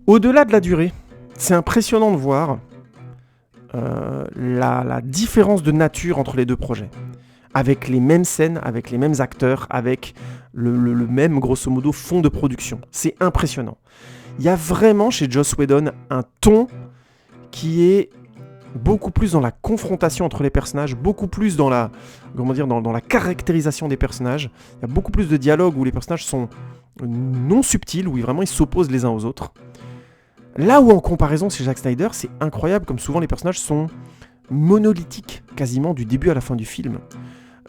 Au-delà de la durée, c'est impressionnant de voir la différence de nature entre les deux projets. Avec les mêmes scènes, avec les mêmes acteurs, avec le même, grosso modo, fond de production. C'est impressionnant. Il y a vraiment chez Joss Whedon un ton qui est beaucoup plus dans la confrontation entre les personnages, beaucoup plus dans la, dans la caractérisation des personnages. Il y a beaucoup plus de dialogues où les personnages sont non subtils, où vraiment ils s'opposent les uns aux autres. Là où en comparaison chez Zack Snyder, c'est incroyable comme souvent les personnages sont monolithiques, quasiment du début à la fin du film.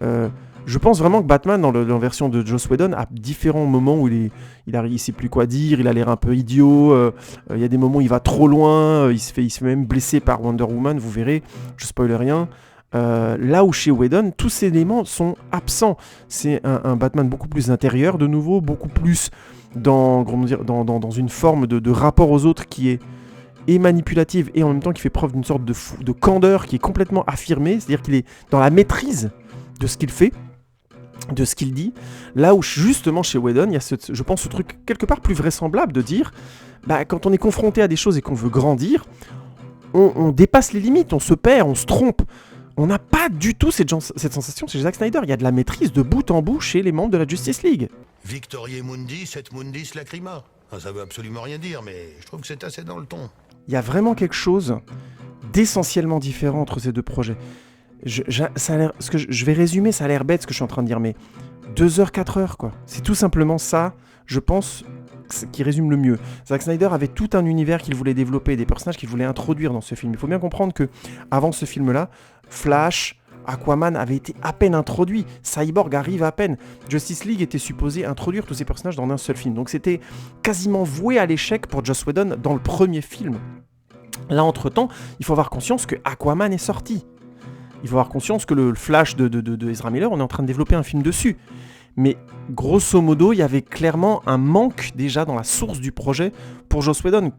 Je pense vraiment que Batman, dans la version de Joss Whedon, à différents moments où il sait plus quoi dire, il a l'air un peu idiot, il y a des moments où il va trop loin, il se fait même blesser par Wonder Woman, vous verrez, je spoil rien. Là où chez Whedon, tous ces éléments sont absents. C'est un Batman beaucoup plus intérieur, de nouveau, beaucoup plus dans une forme de rapport aux autres qui est manipulative et en même temps qui fait preuve d'une sorte de candeur qui est complètement affirmée, c'est-à-dire qu'il est dans la maîtrise de ce qu'il fait, de ce qu'il dit, là où justement chez Whedon, il y a je pense ce truc quelque part plus vraisemblable de dire, quand on est confronté à des choses et qu'on veut grandir, on dépasse les limites, on se perd, on se trompe. On n'a pas du tout cette sensation chez Zack Snyder, il y a de la maîtrise de bout en bout chez les membres de la Justice League. Victoriae Mundis et Mundis Lacrima. Ça veut absolument rien dire, mais je trouve que c'est assez dans le ton. Il y a vraiment quelque chose d'essentiellement différent entre ces deux projets. Je vais résumer, ça a l'air bête ce que je suis en train de dire, mais 2 heures, 4 heures, quoi. C'est tout simplement ça, je pense, qui résume le mieux. Zack Snyder avait tout un univers qu'il voulait développer, des personnages qu'il voulait introduire dans ce film. Il faut bien comprendre que avant ce film-là, Flash, Aquaman avait été à peine introduit, Cyborg arrive à peine, Justice League était supposé introduire tous ces personnages dans un seul film. Donc c'était quasiment voué à l'échec pour Joss Whedon dans le premier film. Là, entre-temps, il faut avoir conscience que Aquaman est sorti. Il faut avoir conscience que le Flash de Ezra Miller, on est en train de développer un film dessus. Mais grosso modo, il y avait clairement un manque déjà dans la source du projet pour Joss Whedon,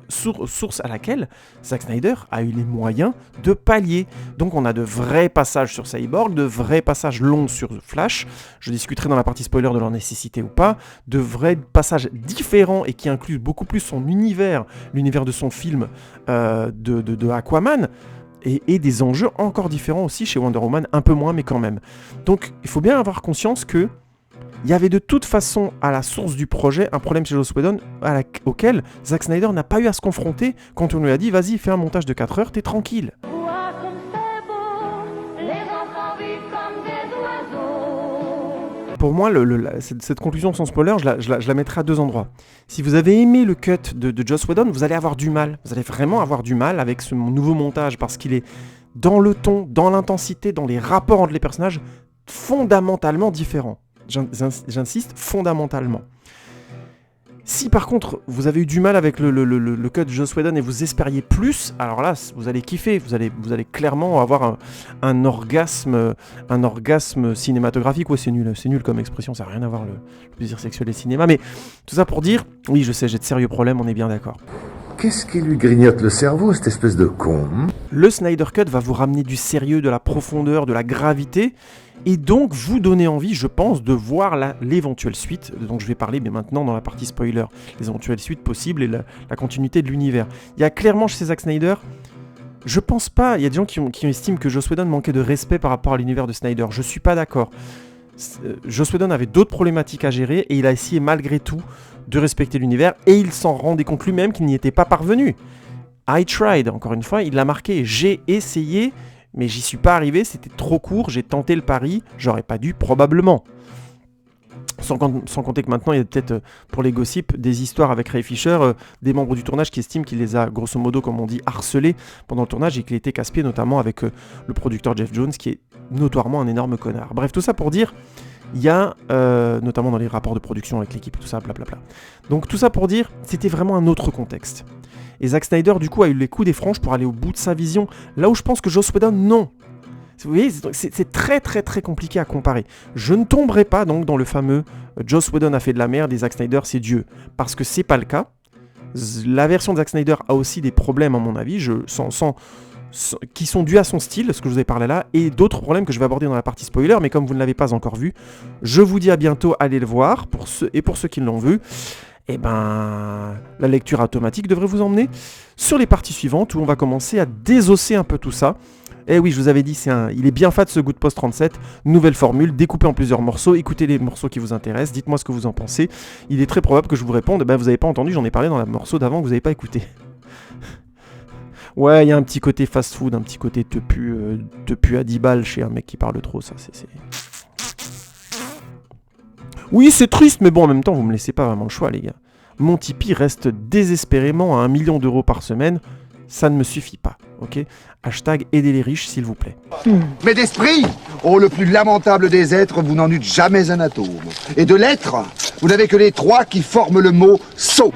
source à laquelle Zack Snyder a eu les moyens de pallier. Donc on a de vrais passages sur Cyborg, de vrais passages longs sur Flash, je discuterai dans la partie spoiler de leur nécessité ou pas, de vrais passages différents et qui incluent beaucoup plus son univers, l'univers de son film de Aquaman, et des enjeux encore différents aussi chez Wonder Woman, un peu moins mais quand même. Donc il faut bien avoir conscience que il y avait de toute façon à la source du projet un problème chez Joss Whedon auquel Zack Snyder n'a pas eu à se confronter quand on lui a dit vas-y fais un montage de 4 heures, t'es tranquille. Pour moi, cette conclusion sans spoiler, je la mettrai à 2 endroits. Si vous avez aimé le cut de Joss Whedon, vous allez avoir du mal. Vous allez vraiment avoir du mal avec ce nouveau montage parce qu'il est dans le ton, dans l'intensité, dans les rapports entre les personnages, fondamentalement différents. J'insiste, fondamentalement. Si par contre vous avez eu du mal avec le cut de Joss Whedon et vous espériez plus, alors là vous allez kiffer, vous allez clairement avoir un orgasme cinématographique. Ouais, c'est nul comme expression, ça n'a rien à voir le plaisir sexuel et le cinéma, mais tout ça pour dire, oui je sais, j'ai de sérieux problèmes, on est bien d'accord. Qu'est-ce qui lui grignote le cerveau, cette espèce de con ? Le Snyder Cut va vous ramener du sérieux, de la profondeur, de la gravité, et donc vous donner envie, je pense, de voir l'éventuelle suite, dont je vais parler mais maintenant dans la partie spoiler, les éventuelles suites possibles et la continuité de l'univers. Il y a clairement chez Zack Snyder, je pense pas, il y a des gens qui estiment que Joss Whedon manquait de respect par rapport à l'univers de Snyder, je suis pas d'accord. Joss Whedon avait d'autres problématiques à gérer et il a essayé malgré tout de respecter l'univers et il s'en rendait compte lui-même qu'il n'y était pas parvenu. I tried, encore une fois, il l'a marqué, j'ai essayé, mais j'y suis pas arrivé, c'était trop court, j'ai tenté le pari, j'aurais pas dû probablement. Sans compter que maintenant il y a peut-être pour les gossips des histoires avec Ray Fisher, des membres du tournage qui estiment qu'il les a grosso modo comme on dit harcelés pendant le tournage et qu'il était casse-pied notamment avec le producteur Jeff Jones qui est notoirement un énorme connard. Bref, tout ça pour dire, il y a notamment dans les rapports de production avec l'équipe, tout ça, blablabla. Donc tout ça pour dire, c'était vraiment un autre contexte. Et Zack Snyder du coup a eu les coups des franges pour aller au bout de sa vision, là où je pense que Joss Whedon non. Vous voyez, c'est très très très compliqué à comparer. Je ne tomberai pas donc dans le fameux Joss Whedon a fait de la merde et Zack Snyder c'est Dieu, parce que c'est pas le cas. La version de Zack Snyder a aussi des problèmes à mon avis, qui sont dus à son style, ce que je vous ai parlé là, et d'autres problèmes que je vais aborder dans la partie spoiler, mais comme vous ne l'avez pas encore vu, je vous dis à bientôt, allez le voir, pour ceux qui l'ont vu. Eh ben, la lecture automatique devrait vous emmener sur les parties suivantes où on va commencer à désosser un peu tout ça. Eh oui, je vous avais dit, il est bien fat ce Good Post 37, nouvelle formule, découpée en plusieurs morceaux, écoutez les morceaux qui vous intéressent, dites-moi ce que vous en pensez. Il est très probable que je vous réponde, vous n'avez pas entendu, j'en ai parlé dans le morceau d'avant que vous n'avez pas écouté. Ouais, il y a un petit côté fast-food, un petit côté te pu à 10 balles chez un mec qui parle trop, ça c'est... Oui, c'est triste, mais bon, en même temps, vous me laissez pas vraiment le choix, les gars. Mon Tipeee reste désespérément à 1 million d'euros par semaine, ça ne me suffit pas, ok ? Hashtag aidez les riches, s'il vous plaît. Mais d'esprit, oh le plus lamentable des êtres, vous n'en eûtes jamais un atome. Et de lettres, vous n'avez que les 3 qui forment le mot « sot ».